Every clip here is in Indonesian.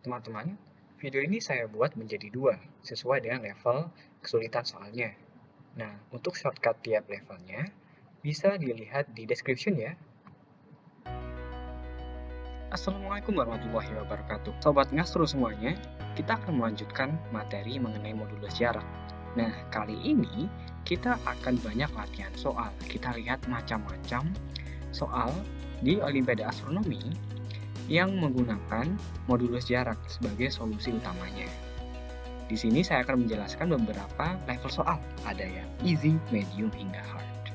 Teman-teman, video ini saya buat menjadi dua, sesuai dengan level kesulitan soalnya. Nah, untuk shortcut tiap levelnya, bisa dilihat di description ya. Assalamualaikum warahmatullahi wabarakatuh. Sobat Ngastro semuanya, kita akan melanjutkan materi mengenai modulus jarak. Nah, kali ini kita akan banyak latihan soal. Kita lihat macam-macam soal di Olimpiade Astronomi yang menggunakan modulus jarak sebagai solusi utamanya. Di sini saya akan menjelaskan beberapa level soal, ada yang easy, medium, hingga hard.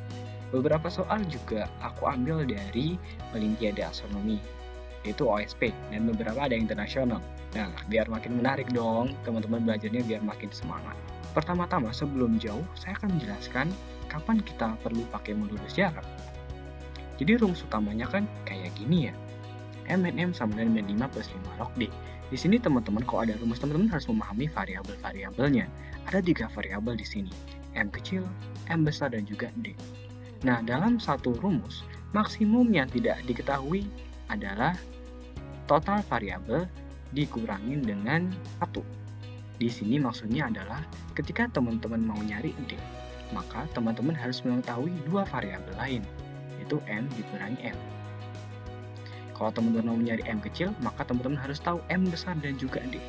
Beberapa soal juga aku ambil dari Olimpiade Astronomi, yaitu OSP, dan beberapa ada internasional. Nah, biar makin menarik dong, teman-teman belajarnya biar makin semangat. Pertama-tama, sebelum jauh, saya akan menjelaskan kapan kita perlu pakai modulus jarak. Jadi rumus utamanya kan kayak gini ya. M sama dengan min 5 plus 5 log D. Di sini teman-teman kalau ada rumus, teman-teman harus memahami variabel-variabelnya. Ada 3 variabel di sini, M kecil, M besar, dan juga D. Nah, dalam satu rumus, maksimum yang tidak diketahui adalah total variabel dikurangin dengan 1. Di sini maksudnya adalah ketika teman-teman mau nyari D, maka teman-teman harus mengetahui 2 variabel lain, yaitu M dikurangi M. Kalau teman-teman mau mencari M kecil, maka teman-teman harus tahu M besar dan juga D.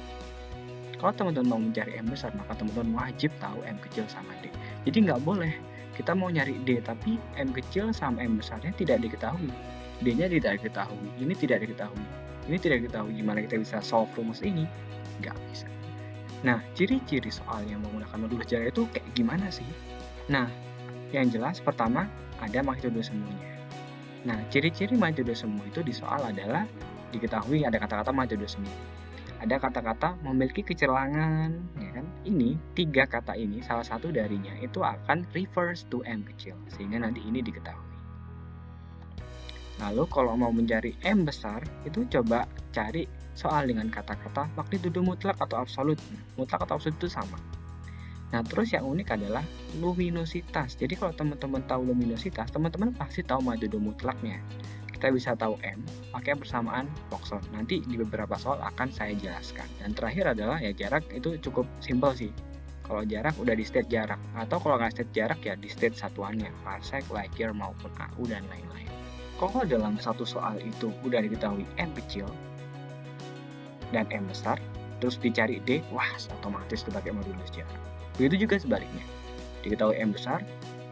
Kalau teman-teman mau mencari M besar, maka teman-teman wajib tahu M kecil sama D. Jadi nggak boleh kita mau nyari D, tapi M kecil sama M besarnya tidak diketahui. D-nya tidak diketahui, ini tidak diketahui, ini tidak diketahui. Gimana kita bisa solve rumus ini? Nggak bisa. Nah, ciri-ciri soal yang menggunakan modulus jarak itu kayak gimana sih? Nah, yang jelas pertama ada magnitudo semuanya. Nah, ciri-ciri magnitudo semu itu di soal adalah diketahui ada kata-kata magnitudo semu. Ada kata-kata memiliki kecelangan, ya kan? Ini 3 kata ini, salah satu darinya itu akan refers to M kecil, sehingga nanti ini diketahui. Lalu kalau mau mencari M besar, itu coba cari soal dengan kata-kata magnitudo mutlak atau absolut. Mutlak atau absolut itu sama. Nah, terus yang unik adalah luminositas. Jadi kalau teman-teman tahu luminositas, teman-teman pasti tahu magnitudo mutlaknya. Kita bisa tahu M pakai persamaan Poisson. Nanti di beberapa soal akan saya jelaskan. Dan terakhir adalah ya jarak, itu cukup simpel sih. Kalau jarak udah di state jarak, atau kalau nggak state jarak ya di state satuannya, parsec, light year maupun AU dan lain-lain. Kalau dalam satu soal itu udah diketahui M kecil dan M besar, terus dicari D, wah otomatis dipakai modulus jarak. Begitu juga sebaliknya, diketahui M besar,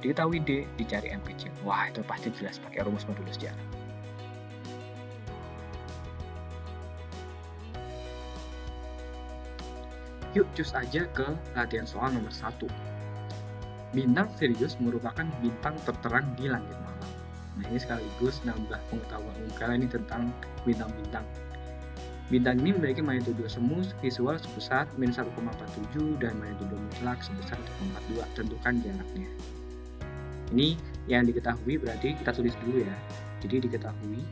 diketahui D, dicari M kecil. Wah, itu pasti jelas pakai rumus modulus jarak. Yuk cus aja ke latihan soal nomor 1. Bintang Sirius merupakan bintang terterang di langit malam. Nah, ini sekaligus nambah pengetahuan kalian ini tentang bintang-bintang. Bintang ini memiliki magnitudo semu visual sebesar min 1,47 dan magnitudo mutlak sebesar 1,42. Tentukan jaraknya. Ini yang diketahui, berarti kita tulis dulu ya. Jadi diketahui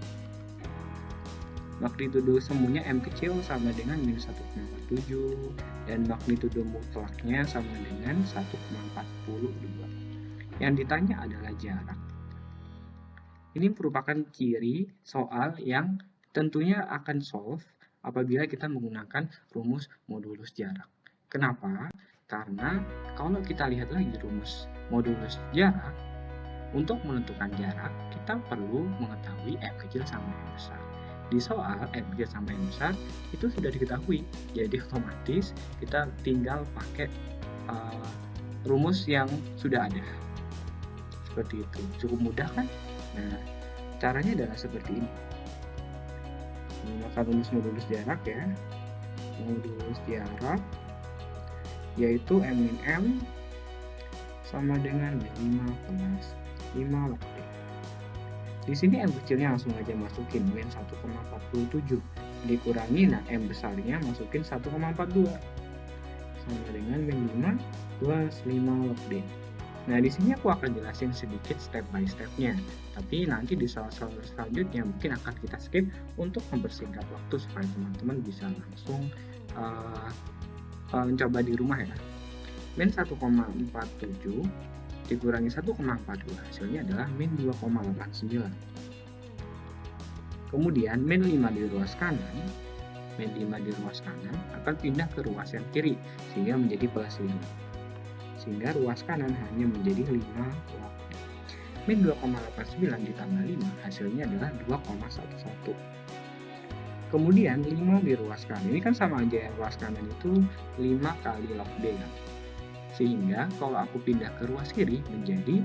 magnitudo semunya M kecil sama dengan min 1,47 dan magnitudo mutlaknya sama dengan 1,42. Yang ditanya adalah jarak. Ini merupakan ciri soal yang tentunya akan solve apabila kita menggunakan rumus modulus jarak. Kenapa? Karena kalau kita lihat lagi rumus modulus jarak, untuk menentukan jarak, kita perlu mengetahui M kecil sama M besar. Di soal, M kecil sama M besar itu sudah diketahui, jadi otomatis kita tinggal pakai rumus yang sudah ada. Seperti itu, cukup mudah kan? Nah, caranya adalah seperti ini. Menggunakan rumus modulus jarak ya, modulus jarak yaitu M min M sama dengan min 5 plus 5 log D. Di sini M kecilnya langsung aja masukin min 1,47 dikurangi, nah M besarnya masukin 1,42 sama dengan min 5 plus 5 log D. Nah, di sini aku akan jelasin sedikit step by stepnya, tapi nanti di soal-soal selanjutnya mungkin akan kita skip untuk mempersingkat waktu supaya teman-teman bisa langsung mencoba di rumah ya. Min 1,47 dikurangi 1,42 hasilnya adalah min 2,89. Kemudian min 5 di ruas kanan, min 5 di ruas kanan akan pindah ke ruas yang kiri, sehingga menjadi plus 5. Sehingga ruas kanan hanya menjadi 5 log. Min 2,89 ditambah 5 hasilnya adalah 2,11. Kemudian 5 di ruas kanan, ini kan sama aja ya, ruas kanan itu 5 kali log D kan. Sehingga kalau aku pindah ke ruas kiri menjadi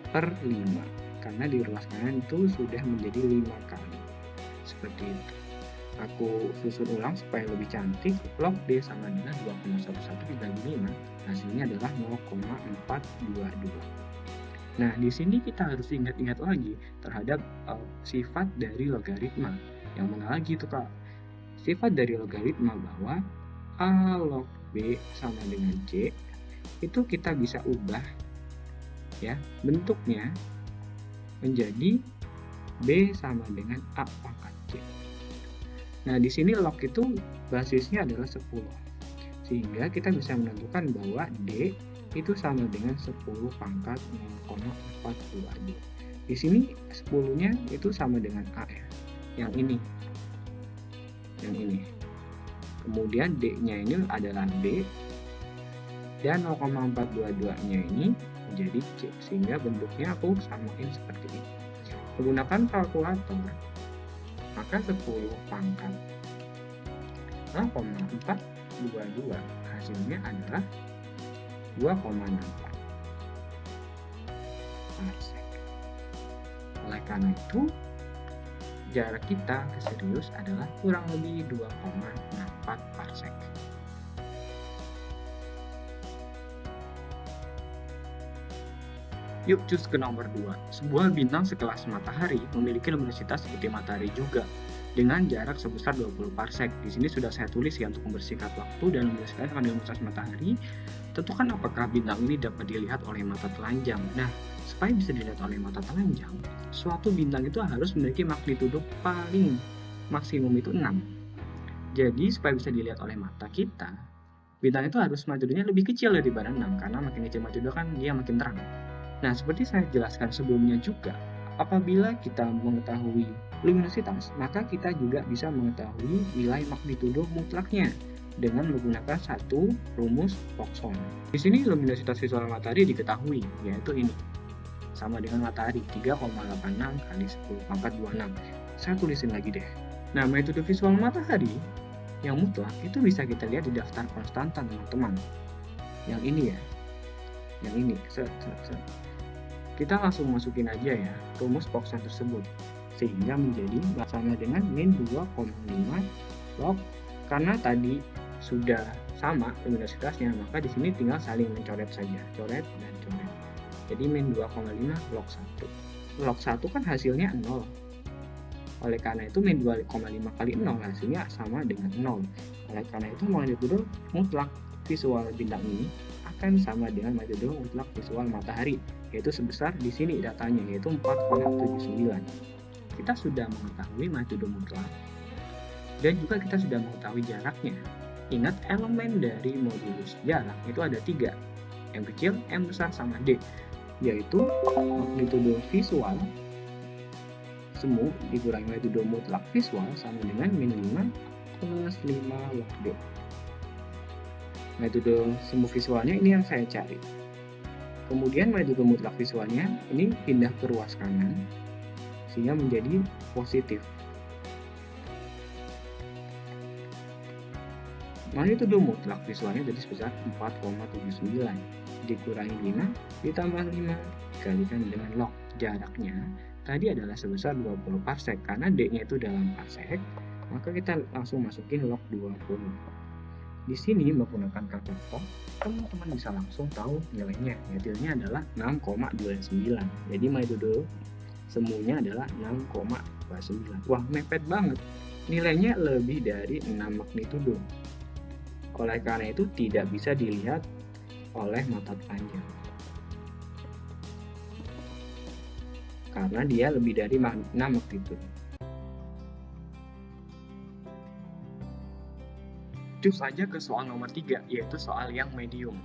per 5. Karena di ruas kanan itu sudah menjadi 5 kali. Seperti itu. Aku susun ulang supaya lebih cantik. Log D sama dengan 2,11 dibagi 5. Hasilnya adalah 0,422. Nah, di sini kita harus ingat-ingat lagi terhadap sifat dari logaritma. Yang mana lagi itu, Kak? Sifat dari logaritma bahwa A log B sama dengan C itu kita bisa ubah ya bentuknya menjadi B sama dengan A pangkat C. Nah, di sini log itu basisnya adalah 10. Sehingga kita bisa menentukan bahwa D itu sama dengan 10 pangkat 0,422. Di sini 10-nya itu sama dengan A ya. Yang ini. Kemudian D-nya ini adalah B dan 0,422-nya ini menjadi C, sehingga bentuknya aku samain seperti ini. Menggunakan kalkulator, maka 10 pangkat 0,422 hasilnya adalah 2,64 parsec. Oleh karena itu, jarak kita ke Sirius adalah kurang lebih 2,64 parsec. Yuk cus ke nomor 2. Sebuah bintang sekelas matahari memiliki luminositas seperti matahari juga, dengan jarak sebesar 20 parsec. Di sini sudah saya tulis ya untuk mempersingkat waktu dan luminositas dengan luminositas matahari. Tentukan apakah bintang ini dapat dilihat oleh mata telanjang. Nah, supaya bisa dilihat oleh mata telanjang, suatu bintang itu harus memiliki magnitudo paling maksimum itu 6. Jadi, supaya bisa dilihat oleh mata kita, bintang itu harus magnitudonya lebih kecil daripada 6, karena makin kecil magnitudo kan dia makin terang. Nah, seperti saya jelaskan sebelumnya juga, apabila kita mengetahui luminositas, maka kita juga bisa mengetahui nilai magnitudo mutlaknya dengan menggunakan satu rumus Poisson. Di sini luminositas visual matahari diketahui, yaitu ini. Sama dengan matahari, 3,86 kali 10 pangkat 26. Saya tulisin lagi deh. Nah, magnitudo visual matahari yang mutlak itu bisa kita lihat di daftar konstanta, teman-teman. Yang ini ya. Yang ini. Kita langsung masukin aja ya rumus Poisson tersebut. Sehingga menjadi sama dengan min 2,5 log. Karena tadi sudah sama luminositasnya, maka di sini tinggal saling mencoret saja, coret dan coret. Jadi min 2,5 log 1. Log 1 kan hasilnya 0. Oleh karena itu min 2,5 kali 0 hasilnya sama dengan 0. Oleh karena itu magnitudo mutlak visual bintang ini akan sama dengan magnitudo mutlak visual matahari, yaitu sebesar di sini datanya, yaitu 4,79. Kita sudah mengetahui magnitudo mutlak dan juga kita sudah mengetahui jaraknya. Ingat, elemen dari modulus jarak itu ada 3, M kecil, M besar, sama D, yaitu magnitudo visual semu dikurangi magnitudo mutlak visual sama dengan min 5 plus 5 log D. Magnitudo semu visualnya ini yang saya cari. Kemudian magnitudo mutlak visualnya ini pindah ke ruas kanan sehingga menjadi positif. Magnitudo mutlak visualnya jadi sebesar 4,79 dikurangi 5 ditambah 5 dikalikan dengan log. Jaraknya tadi adalah sebesar 20 parsec, karena D-nya itu dalam parsec, maka kita langsung masukin log 20. Di sini menggunakan kalkulator, teman-teman bisa langsung tahu nilainya. Nilainya adalah 6,29. Jadi magnitudo semuanya adalah 6,29. Wah, mepet banget. Nilainya lebih dari 6 magnitudo. Oleh karena itu tidak bisa dilihat oleh mata telanjang. Karena dia lebih dari 6 magnitudo. Lanjut saja ke soal nomor 3, yaitu soal yang medium.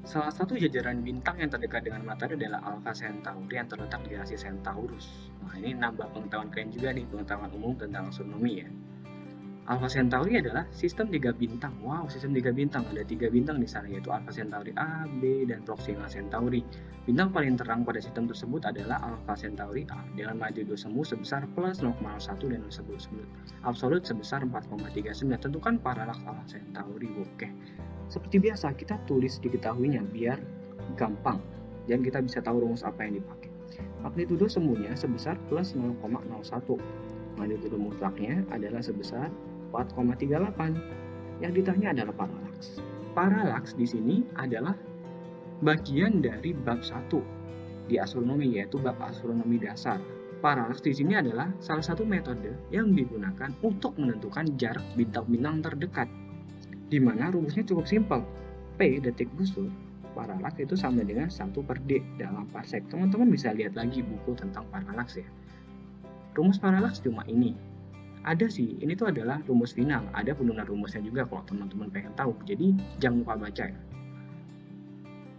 Salah satu jajaran bintang yang terdekat dengan matahari adalah Alpha Centauri yang terletak di rasi Centaurus. Nah, ini nambah pengetahuan kalian juga nih, pengetahuan umum tentang astronomi ya. Alpha Centauri adalah sistem 3 bintang. Wow, sistem 3 bintang. Ada 3 bintang di sana, yaitu Alpha Centauri A, B, dan Proxima Centauri. Bintang paling terang pada sistem tersebut adalah Alpha Centauri A dengan magnitudo semu sebesar plus 0,01 dan absolut sebesar 4,39. Tentukan paralaks Alpha Centauri. Oke. Seperti biasa, kita tulis diketahuinya biar gampang dan kita bisa tahu rumus apa yang dipakai. Magnitudo semunya sebesar plus 0,01. Magnitudo mutlaknya adalah sebesar 4,38. Yang ditanya adalah paralaks. Paralaks di sini adalah bagian dari bab 1 di astronomi, yaitu bab astronomi dasar. Paralaks di sini adalah salah satu metode yang digunakan untuk menentukan jarak bintang-bintang terdekat, di mana rumusnya cukup simpel. P detik busur paralaks itu sama dengan 1/d dalam parsec. Teman-teman bisa lihat lagi buku tentang paralaks ya. Rumus paralaks cuma ini. Ada sih, ini tuh adalah rumus final. Ada penurunan rumusnya juga kalau teman-teman pengen tahu. Jadi jangan lupa baca ya.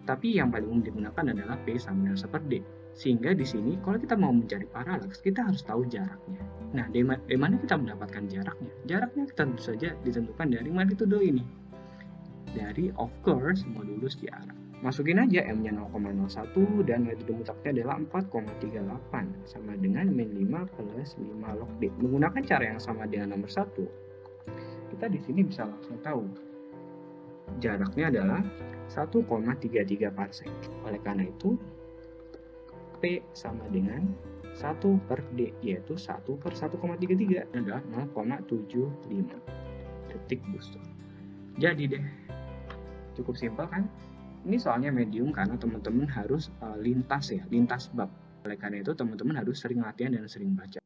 Tapi yang paling umum digunakan adalah P sama dengan 1/d. Sehingga di sini kalau kita mau mencari paralaks, kita harus tahu jaraknya. Nah, dari mana kita mendapatkan jaraknya? Jaraknya tentu saja ditentukan dari magnitudo ini. Dari, of course, modulus diarak. Masukin aja M-nya 0,01 dan magnitudo mutlaknya adalah 4,38 sama dengan min 5 plus 5 log D. Menggunakan cara yang sama dengan nomor 1, kita di sini bisa langsung tahu jaraknya adalah 1,33 parsec. Oleh karena itu, P sama dengan 1/d, yaitu 1/1,33 adalah 0,75 detik busur. Jadi deh, cukup simpel kan? Ini soalnya medium karena teman-teman harus lintas bab. Oleh karena itu teman-teman harus sering latihan dan sering baca.